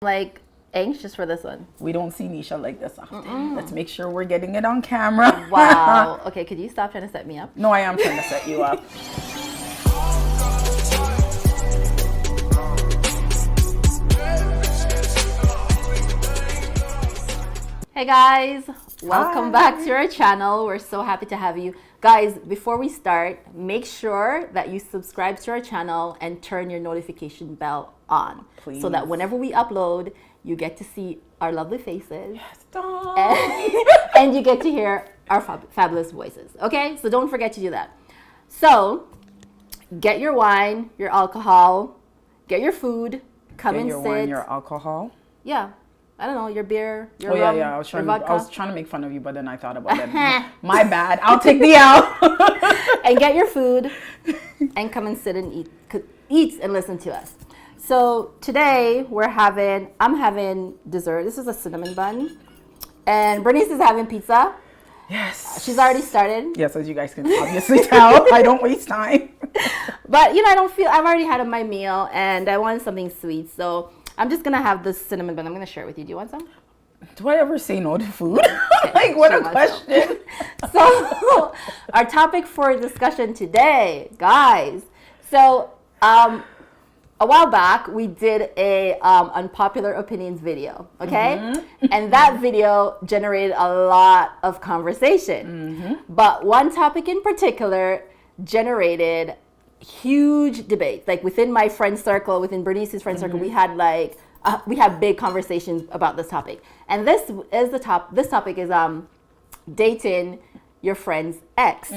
like anxious for this one. We don't see Nisha like this often. Let's make sure we're getting it on camera. Wow. Okay, could you stop trying to set me up? No, I am trying to set you up. Hey guys, welcome back to our channel. We're so happy to have you. Guys, before we start, make sure that you subscribe to our channel and turn your notification bell on. Please. So that whenever we upload, you get to see our lovely faces. Yes, and you get to hear our fabulous voices. Okay, so don't forget to do that. So get your wine, your alcohol, get your food, come Get and your sit. wine, your alcohol. Yeah, I don't know, your beer, your rum, I was your trying. vodka. I was trying to make fun of you, but then I thought about it. My bad. I'll take the L. And get your food and come and sit and eat and listen to us. So today I'm having dessert. This is a cinnamon bun, and Bernice is having pizza. Yes. She's already started. Yes, as you guys can obviously tell, I don't waste time. But I've already had my meal and I wanted something sweet. So I'm just gonna have this cinnamon bun. I'm gonna share it with you. Do you want some? Do I ever say no to food? Like, what a question. So our topic for discussion today, guys. So a while back we did a unpopular opinions video, okay? And that video generated a lot of conversation. But one topic in particular generated huge debates. Like within my friend circle, within Bernice's friend circle, we had big conversations about this topic. And this topic is dating your friend's ex.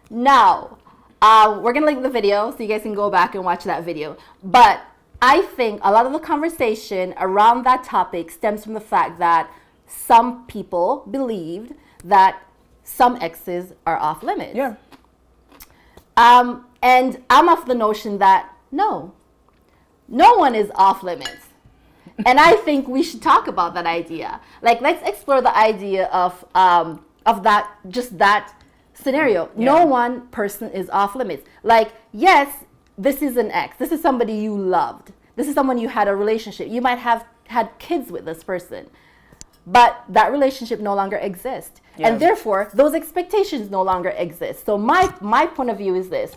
Now, we're gonna link the video so you guys can go back and watch that video. But I think a lot of the conversation around that topic stems from the fact that some people believed that some exes are off limits. Yeah. And I'm of the notion that no one is off limits. And I think we should talk about that idea. Like, let's explore the idea of that scenario. Yeah. No one person is off limits. Like, yes, this is an ex. This is somebody you loved. This is someone you had a relationship. You might have had kids with this person. But that relationship no longer exists. Yeah. And therefore, those expectations no longer exist. So my point of view is this.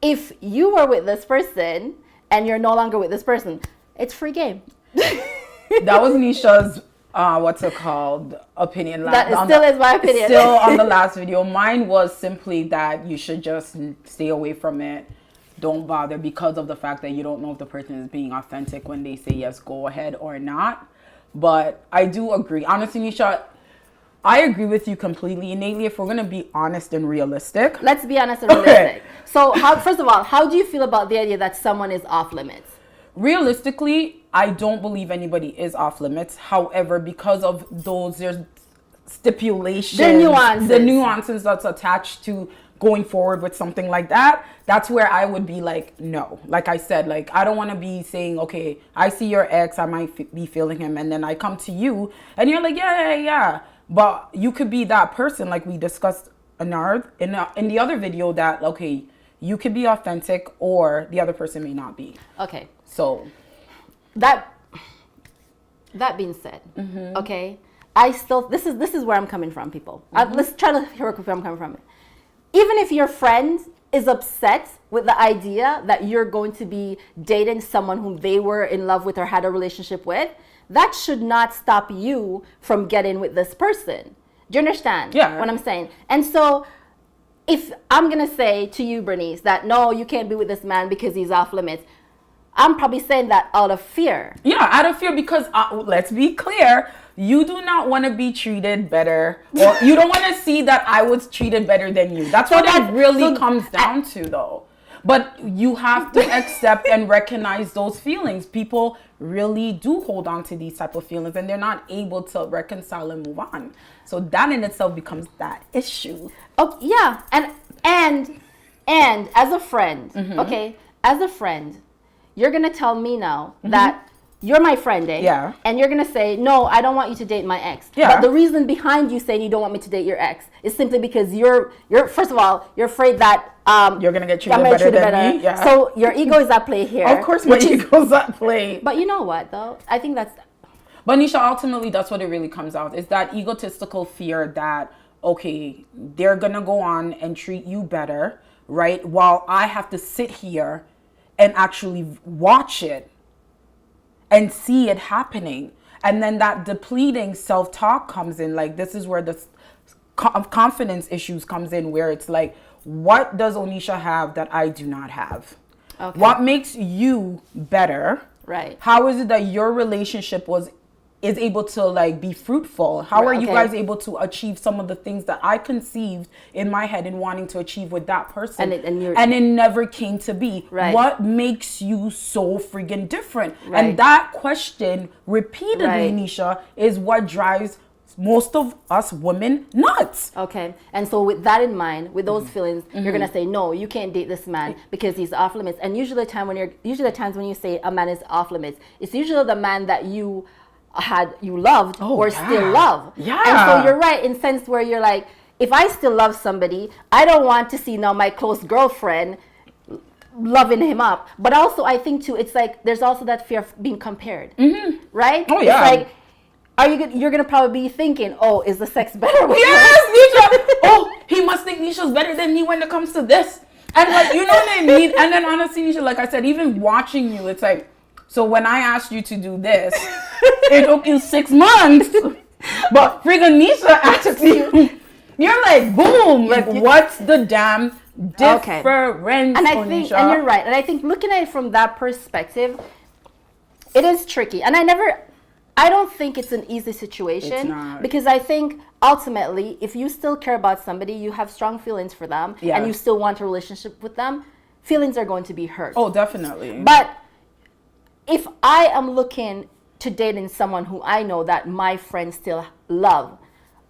If you were with this person and you're no longer with this person, it's free game. That was Nisha's, opinion. Still is my opinion. Still on the last video. Mine was simply that you should just stay away from it. Don't bother because of the fact that you don't know if the person is being authentic when they say yes, go ahead or not. But I do agree. Honestly, Nisha, I agree with you completely. Innately, if we're going to be honest and realistic. Let's be honest and realistic. So, first of all, how do you feel about the idea that someone is off limits? Realistically, I don't believe anybody is off limits. However, because of there's stipulations. The nuances that's attached to going forward with something like that, that's where I would be like, no. Like I said, like, I don't want to be saying, okay, I see your ex, I might be feeling him, and then I come to you, and you're like, yeah. But you could be that person, like we discussed in the other video, that, okay, you could be authentic, or the other person may not be. Okay. So. That being said, okay, this is where I'm coming from, people. Let's try to hear where I'm coming from. Even if your friend is upset with the idea that you're going to be dating someone whom they were in love with or had a relationship with, that should not stop you from getting with this person. Do you understand what I'm saying? And so if I'm going to say to you, Bernice, that no, you can't be with this man because he's off limits, I'm probably saying that out of fear. Yeah, out of fear, because let's be clear, you do not want to be treated better, or you don't want to see that I was treated better than you. That's what it really comes down to, though. But you have to accept and recognize those feelings. People really do hold on to these type of feelings, and they're not able to reconcile and move on. So that in itself becomes that issue. Oh yeah, and as a friend, okay, as a friend, you're gonna tell me now that you're my friend, eh? Yeah. And you're gonna say, no, I don't want you to date my ex. Yeah. But the reason behind you saying you don't want me to date your ex is simply because you're first of all, you're afraid that you're gonna get treated better than me. Yeah. So your ego is at play here. Of course, my ego's at play. But you know what though? I think that's. But Nisha, ultimately, that's what it really comes out. Is that egotistical fear that, okay, they're gonna go on and treat you better, right? While I have to sit here and actually watch it and see it happening. And then that depleting self-talk comes in. Like, this is where the confidence issues comes in, where it's like, what does Onisha have that I do not have? Okay. What makes you better? Right. How is it that your relationship is able to like be fruitful? How are you guys able to achieve some of the things that I conceived in my head and wanting to achieve with that person? And it never came to be. Right. What makes you so friggin' different? Right. And that question repeatedly, Nisha, is what drives most of us women nuts. Okay. And so with that in mind, with those feelings, you're going to say, no, you can't date this man because he's off limits. And usually the times when you say a man is off limits, it's usually the man that you loved or still love. Yeah. And so you're right in sense where you're like, if I still love somebody, I don't want to see now my close girlfriend loving him up. But also I think too, it's like there's also that fear of being compared. Right? Oh yeah. It's like, you're gonna probably be thinking, oh, is the sex better with Nisha? Oh, he must think Nisha's better than me when it comes to this. And like, you know what I mean? And then honestly, Nisha, like I said, even watching you, it's like, so when I asked you to do this, it took you 6 months. But friggin' Nisha asked you, you're like, boom, like what's the damn difference? And I think, and you're right. And I think looking at it from that perspective, it is tricky. And I don't think it's an easy situation. It's not. Because I think ultimately, if you still care about somebody, you have strong feelings for them, and you still want a relationship with them, feelings are going to be hurt. Oh, definitely. But if I am looking to dating someone who I know that my friends still love,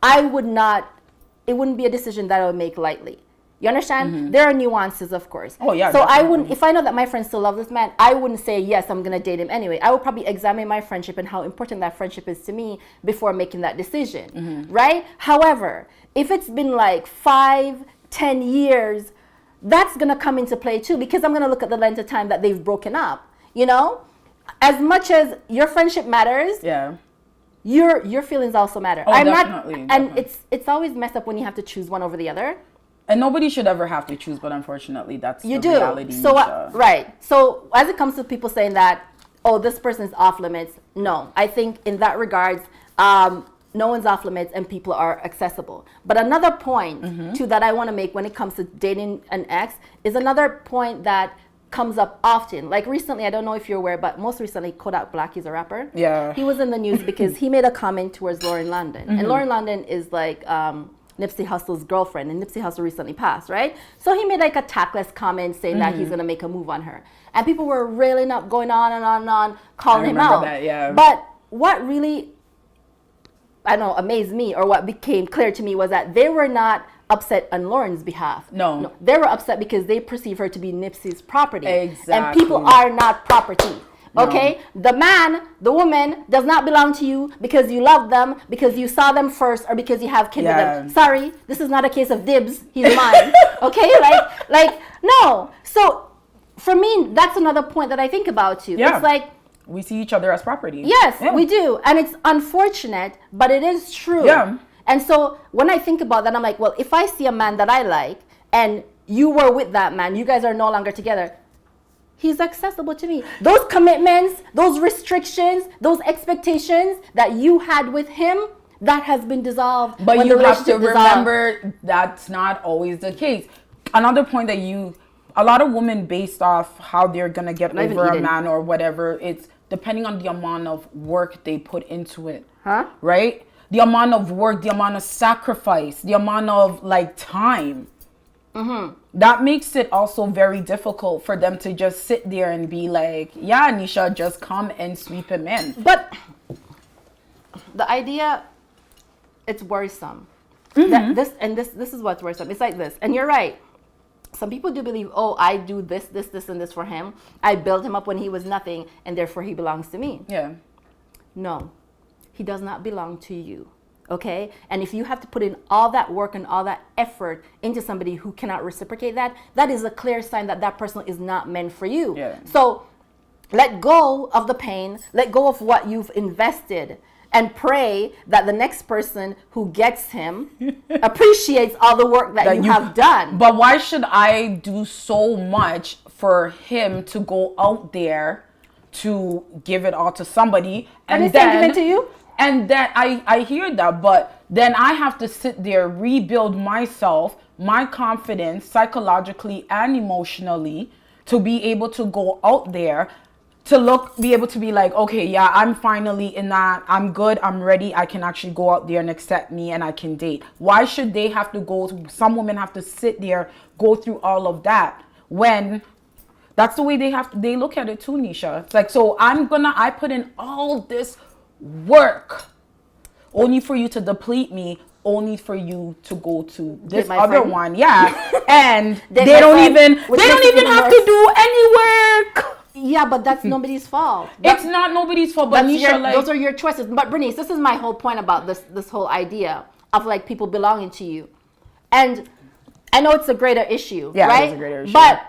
it wouldn't be a decision that I would make lightly. You understand? There are nuances, of course. Oh, yeah. So definitely. I wouldn't, if I know that my friends still love this man, I wouldn't say, yes, I'm going to date him anyway. I would probably examine my friendship and how important that friendship is to me before making that decision. Right? However, if it's been like 5, 10 years, that's going to come into play too, because I'm going to look at the length of time that they've broken up. You know? As much as your friendship matters, your feelings also matter. Oh, definitely. And it's always messed up when you have to choose one over the other. And nobody should ever have to choose, but unfortunately, that's the reality. So right. So as it comes to people saying that, oh, this person is off limits, no. I think in that regards, no one's off limits and people are accessible. But another point too that I want to make when it comes to dating an ex is another point that comes up often. Like recently, I don't know if you're aware, but most recently, Kodak Black, he's a rapper. Yeah. He was in the news because he made a comment towards Lauren London. And Lauren London is like Nipsey Hussle's girlfriend, and Nipsey Hussle recently passed, right? So he made like a tactless comment saying that he's gonna make a move on her. And people were railing up, going on and on and on, calling him out. But what really, I don't know, amazed me, or what became clear to me, was that they were not upset on Lauren's behalf. No. They were upset because they perceive her to be Nipsey's property. Exactly. And people are not property. Okay? The man, the woman does not belong to you because you love them, because you saw them first, or because you have kids with them. Sorry, this is not a case of dibs. He's mine. Okay? Like, no. So, for me, that's another point that I think about too. It's like, we see each other as property. Yes, we do. And it's unfortunate, but it is true. Yeah. And so when I think about that, I'm like, well, if I see a man that I like and you were with that man, you guys are no longer together, he's accessible to me. Those commitments, those restrictions, those expectations that you had with him, that has been dissolved. But you have to remember that's not always the case. Another point that a lot of women, based off how they're going to get over a man or whatever, it's depending on the amount of work they put into it. Right? The amount of work, the amount of sacrifice, the amount of like time. That makes it also very difficult for them to just sit there and be like, yeah, Nisha, just come and sweep him in. But the idea, it's worrisome. That this is what's worrisome. It's like this. And you're right. some people do believe, oh, I do this, this, this, and this for him. I built him up when he was nothing, and therefore he belongs to me. Yeah. No, he does not belong to you. Okay? And if you have to put in all that work and all that effort into somebody who cannot reciprocate that, that is a clear sign that that person is not meant for you. Yeah. So let go of the pain, let go of what you've invested, and pray that the next person who gets him appreciates all the work that you have done. But why should I do so much for him to go out there to give it all to somebody and then give it to you? And then I hear that, but then I have to sit there, rebuild myself, my confidence psychologically and emotionally to be able to go out there to be able to be like, okay, yeah, I'm finally in that, I'm good, I'm ready, I can actually go out there and accept me and I can date. Why should they have to some women have to sit there, go through all of that when that's the way they look at it too, Nisha. It's like, so I put in all this work only for you to deplete me, only for you to go to this other friend. One. Yeah. And they don't even have to do any work. Yeah, but that's nobody's fault. It's not nobody's fault, but Nisha, those are your choices. But Bernice, this is my whole point about this whole idea of like people belonging to you. And I know it's a greater issue, right? It's a greater issue. But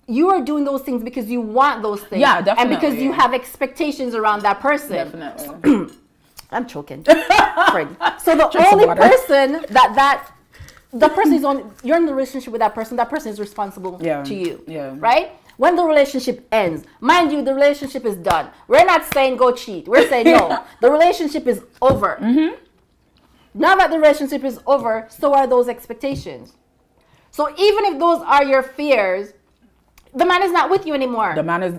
you are doing those things because you want those things. Yeah, definitely. And because you have expectations around that person. Definitely. I'm choking. So the only person the person is on, you're in the relationship with that person is responsible to you. Yeah. Right? When the relationship ends, mind you, the relationship is done. We're not saying go cheat. We're saying no. The relationship is over. Mm-hmm. Now that the relationship is over, so are those expectations. So even if those are your fears, the man is not with you anymore. The man is,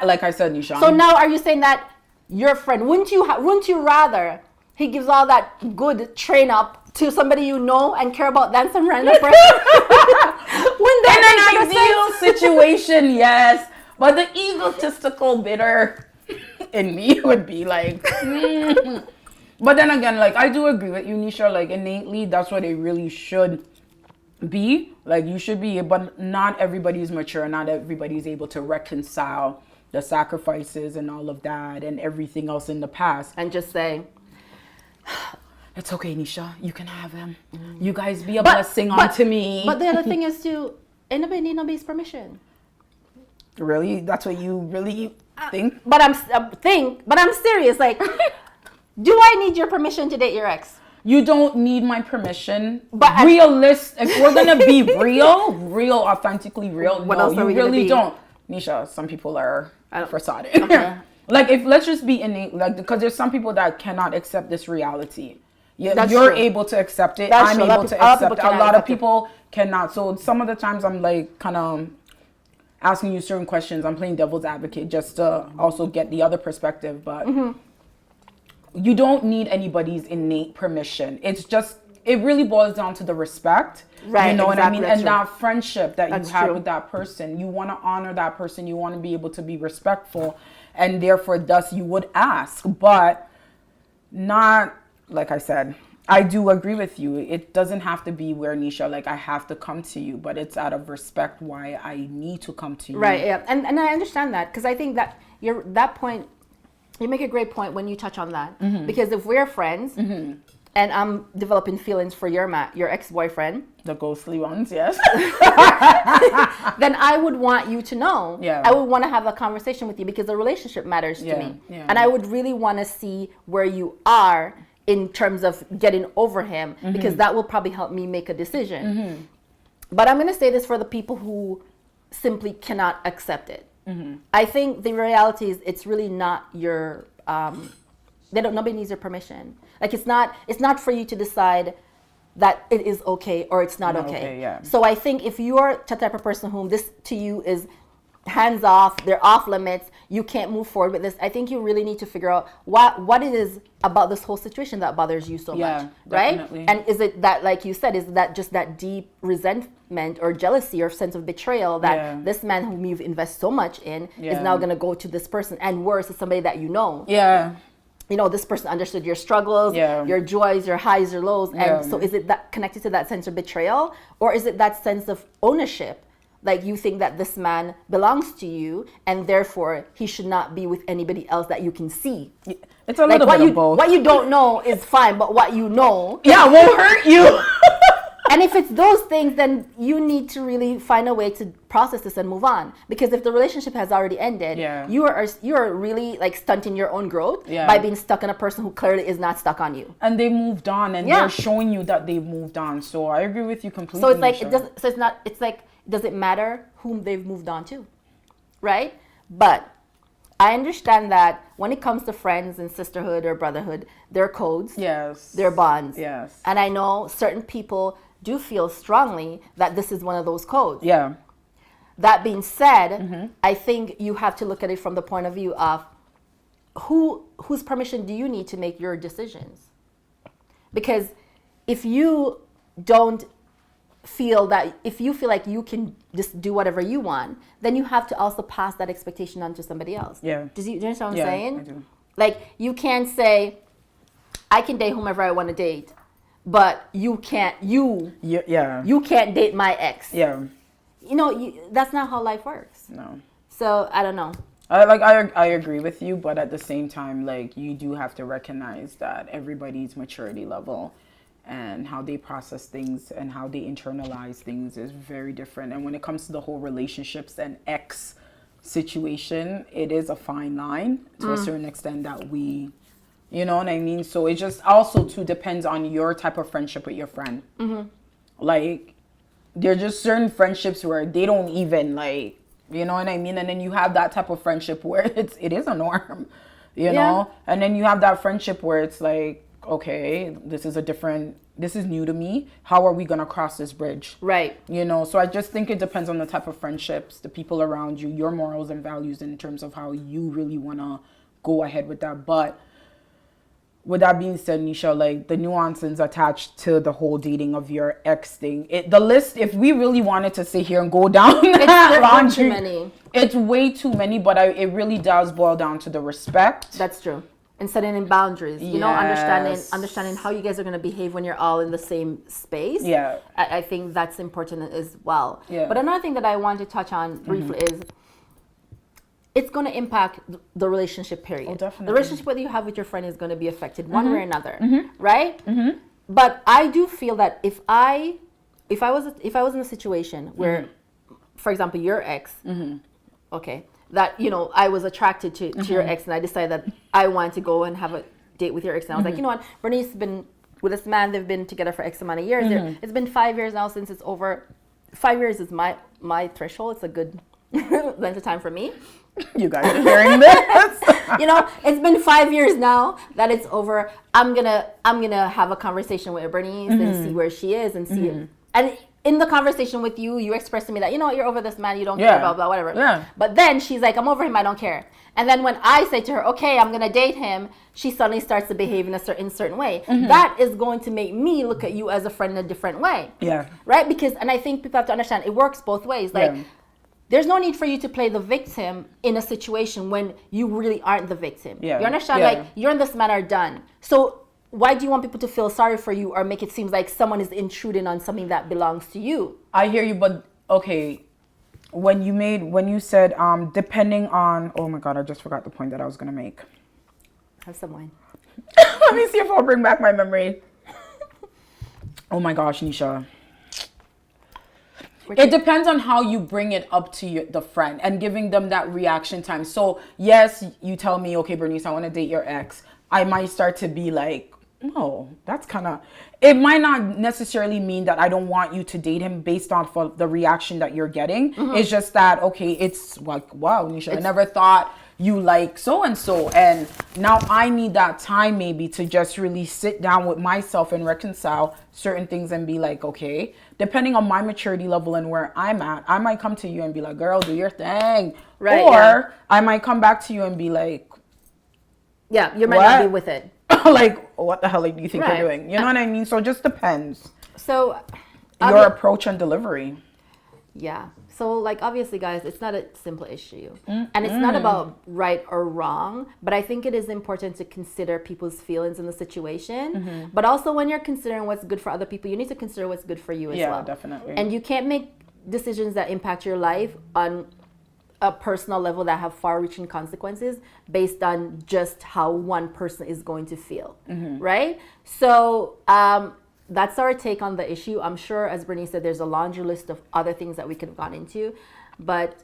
like I said, Nishan. So now are you saying that your friend, wouldn't you rather he gives all that good train up to somebody you know and care about than some random person? In an ideal situation, yes. But the egotistical bitter in me would be like, But then again, like, I do agree with you, Nisha, like, innately, that's what it really should be. Like, you should be, but not everybody's mature. Not everybody's able to reconcile the sacrifices and all of that and everything else in the past. And just say, it's okay, Nisha, you can have him. You guys be a blessing onto me. But the other thing is to, anybody need nobody's permission. Really? That's what you really think? But I'm serious. Like, do I need your permission to date your ex? You don't need my permission. But realistic, if we're gonna be real, authentically real, what else you really don't. Nisha, some people are facade. Okay. Like, if let's just be innate, like, because there's some people that cannot accept this reality. Yeah, you're able to accept it. I'm able to accept it. A lot of people cannot. So some of the times I'm like kind of asking you certain questions. I'm playing devil's advocate just to also get the other perspective. But you don't need anybody's innate permission. It's just, it really boils down to the respect. Right. You know what I mean? And true. that friendship that you have with that person. You want to honor that person. You want to be able to be respectful. And therefore, thus, you would ask. But not, like I said, I do agree with you. It doesn't have to be where, Nisha, like, I have to come to you. But it's out of respect why I need to come to you. Right, yeah. And I understand that. Because I think that that point, you make a great point when you touch on that. Mm-hmm. Because if we're friends, and I'm developing feelings for your ex-boyfriend, the ghostly ones, yes, then I would want you to know. Yeah. I would want to have a conversation with you because the relationship matters to me. Yeah. And I would really want to see where you are in terms of getting over him, because that will probably help me make a decision. But I'm going to say this for the people who simply cannot accept it. I think the reality is it's really not your, nobody needs your permission. Like, it's not for you to decide that it is okay or it's not okay. Yeah. So I think if you're the type of person whom this to you is hands off, they're off limits, you can't move forward with this, I think you really need to figure out what it is about this whole situation that bothers you so much, right? Definitely. And is it that, like you said, is that just that deep resentment or jealousy or sense of betrayal that this man whom you've invested so much in is now going to go to this person, and worse, is somebody that you know? Yeah. this person understood your struggles, your joys, your highs, your lows. And so is it that connected to that sense of betrayal, or is it that sense of ownership? Like you think that this man belongs to you and therefore he should not be with anybody else that you can see. It's a little bit of both. What you don't know is fine, but what you know. Yeah, won't hurt you. And if it's those things, then you need to really find a way to process this and move on. Because if the relationship has already ended, you are really like stunting your own growth by being stuck on a person who clearly is not stuck on you. And they moved on, and they're showing you that they've moved on. So I agree with you completely. So it's like it doesn't matter whom they've moved on to, right? But I understand that when it comes to friends and sisterhood or brotherhood, there are codes, there are bonds, and I know certain people do feel strongly that this is one of those codes. Yeah. That being said, I think you have to look at it from the point of view of whose permission do you need to make your decisions? Because if you feel like you can just do whatever you want, then you have to also pass that expectation on to somebody else. Yeah. Do you understand what I'm saying? I do. Like you can't say, I can date whomever I want to date, but you can't date my ex. Yeah. That's not how life works. No. So I don't know. I agree with you, but at the same time, like you do have to recognize that everybody's maturity level and how they process things and how they internalize things is very different. And when it comes to the whole relationships and ex situation, it is a fine line to a certain extent that we, you know what I mean? So it just also too depends on your type of friendship with your friend. Like there are just certain friendships where they don't even like, you know what I mean? And then you have that type of friendship where it is a norm, you know? And then you have that friendship where it's like, okay, this is new to me. How are we going to cross this bridge? Right. So I just think it depends on the type of friendships, the people around you, your morals and values in terms of how you really want to go ahead with that. But with that being said, Nisha, like the nuances attached to the whole dating of your ex thing, the list, if we really wanted to sit here and go down that laundry, too many. It's way too many, but it really does boil down to the respect. That's true. And setting in boundaries, understanding how you guys are going to behave when you're all in the same space. Yeah. I think that's important as well. Yeah. But another thing that I want to touch on briefly is it's going to impact the relationship period. Oh, definitely. The relationship that you have with your friend is going to be affected one way or another, right? But I do feel that if I was in a situation where, for example, your ex, okay, that I was attracted to your ex, and I decided that I wanted to go and have a date with your ex, and I was like, you know what, Bernice has been with this man, they've been together for X amount of years. It's been 5 years now since it's over. 5 years is my threshold. It's a good length of time for me. You guys are hearing this? It's been 5 years now that it's over. I'm gonna have a conversation with Bernice and see where she is and see. And in the conversation with you, you expressed to me that you're over this man, you don't care, blah blah whatever. Yeah. But then she's like, I'm over him, I don't care. And then when I say to her, okay, I'm gonna date him, she suddenly starts to behave in a certain way. That is going to make me look at you as a friend in a different way. Yeah. Right? And I think people have to understand it works both ways. Like. There's no need for you to play the victim in a situation when you really aren't the victim. Yeah. You understand? Yeah. Like, you and this man are done. So why do you want people to feel sorry for you or make it seem like someone is intruding on something that belongs to you? I hear you, but okay. When you said depending on, oh my God, I just forgot the point that I was gonna make. Have some wine. Let me see if I'll bring back my memory. Oh my gosh, Nisha. It depends on how you bring it up to the friend and giving them that reaction time. So yes, you tell me, okay, Bernice, I want to date your ex. I might start to be like, no, that's kind of, it might not necessarily mean that I don't want you to date him based off of the reaction that you're getting. It's just that, okay, it's like, wow, Nisha, I never thought you like so-and-so. And now I need that time maybe to just really sit down with myself and reconcile certain things and be like, okay, depending on my maturity level and where I'm at, I might come to you and be like, girl, do your thing. Right, or I might come back to you and be like, yeah, you might not be with it. Like, what the hell do you think you're doing? You know what I mean? So it just depends. So your approach and delivery. Yeah. So, like, obviously, guys, it's not a simple issue. And it's not about right or wrong, but I think it is important to consider people's feelings in the situation. But also, when you're considering what's good for other people, you need to consider what's good for you as well. Yeah, definitely. And you can't make decisions that impact your life on a personal level that have far-reaching consequences based on just how one person is going to feel, right? So, that's our take on the issue. I'm sure, as Bernice said, there's a laundry list of other things that we could have gone into, but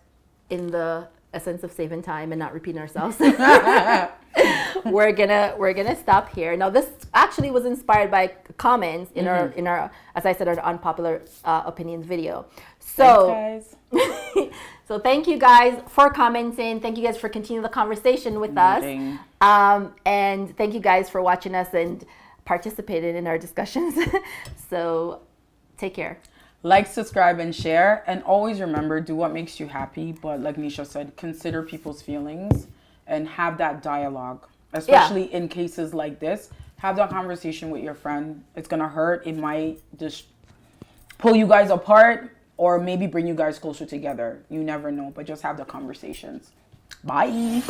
in the essence of saving time and not repeating ourselves, we're gonna stop here. Now, this actually was inspired by comments in our, as I said, our unpopular opinions video. So, thanks, guys. So thank you guys for commenting. Thank you guys for continuing the conversation with us. And thank you guys for watching us and participated in our discussions. So take care. Like, subscribe, and share. And always remember, do what makes you happy. But like Nisha said, consider people's feelings and have that dialogue, especially in cases like this. Have that conversation with your friend. It's going to hurt. It might just pull you guys apart or maybe bring you guys closer together. You never know, but just have the conversations. Bye.